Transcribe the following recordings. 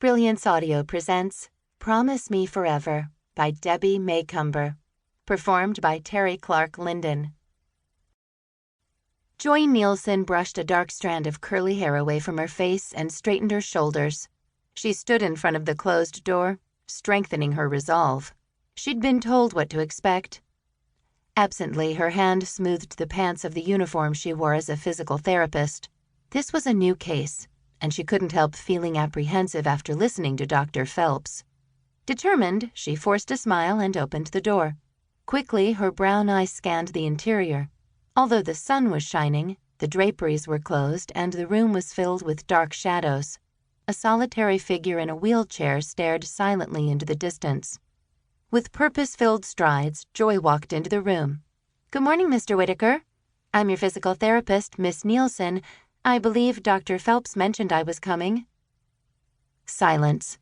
Brilliance Audio presents Promise Me Forever by Debbie Macomber, performed by Terry Clark Linden. Joy Neilsen brushed a dark strand of curly hair away from her face and straightened her shoulders. She stood in front of the closed door, strengthening her resolve. She'd been told what to expect. Absently, her hand smoothed the pants of the uniform she wore as a physical therapist. This was a new case, and she couldn't help feeling apprehensive after listening to Dr. Phelps. Determined, she forced a smile and opened the door. Quickly, her brown eyes scanned the interior. Although the sun was shining, the draperies were closed and the room was filled with dark shadows. A solitary figure in a wheelchair stared silently into the distance. With purpose-filled strides, Joy walked into the room. "Good morning, Mr. Whittaker. I'm your physical therapist, Miss Neilsen. I believe Dr. Phelps mentioned I was coming." Silence.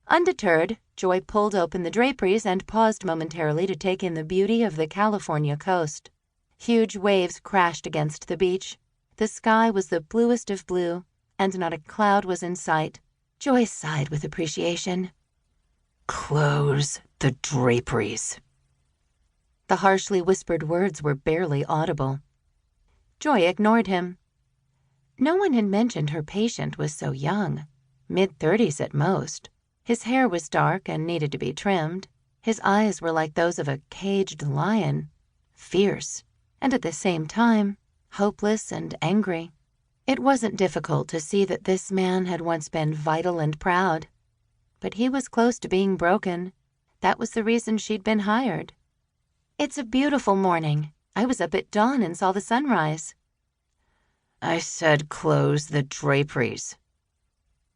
Undeterred, Joy pulled open the draperies and paused momentarily to take in the beauty of the California coast. Huge waves crashed against the beach. The sky was the bluest of blue, and not a cloud was in sight. Joy sighed with appreciation. "Close the draperies." The harshly whispered words were barely audible. Joy ignored him. No one had mentioned her patient was so young, mid-30s at most. His hair was dark and needed to be trimmed. His eyes were like those of a caged lion, fierce, and at the same time, hopeless and angry. It wasn't difficult to see that this man had once been vital and proud. But he was close to being broken. That was the reason she'd been hired. "It's a beautiful morning. I was up at dawn and saw the sunrise." "I said close the draperies."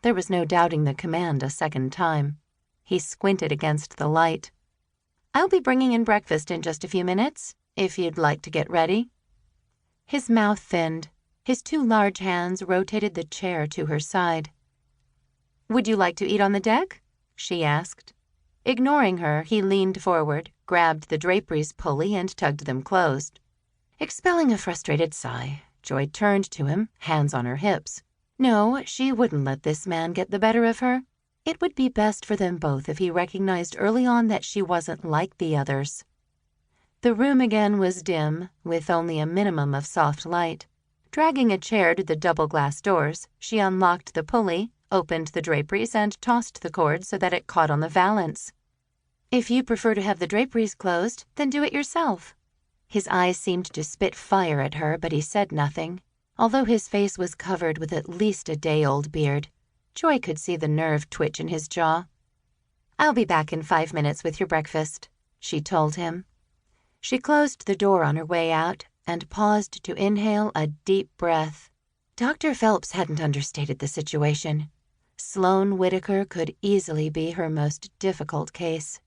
There was no doubting the command a second time. He squinted against the light. "I'll be bringing in breakfast in just a few minutes, if you'd like to get ready." His mouth thinned. His two large hands rotated the chair to her side. "Would you like to eat on the deck?" she asked. Ignoring her, he leaned forward, grabbed the draperies pulley, and tugged them closed. Expelling a frustrated sigh, Joy turned to him, hands on her hips. No, she wouldn't let this man get the better of her. It would be best for them both if he recognized early on that she wasn't like the others. The room again was dim, with only a minimum of soft light. Dragging a chair to the double glass doors, she unlocked the pulley, opened the draperies, and tossed the cord so that it caught on the valance. "If you prefer to have the draperies closed, then do it yourself." His eyes seemed to spit fire at her, but he said nothing. Although his face was covered with at least a day-old beard, Joy could see the nerve twitch in his jaw. "I'll be back in 5 minutes with your breakfast," she told him. She closed the door on her way out and paused to inhale a deep breath. Dr. Phelps hadn't understated the situation. Sloan Whittaker could easily be her most difficult case.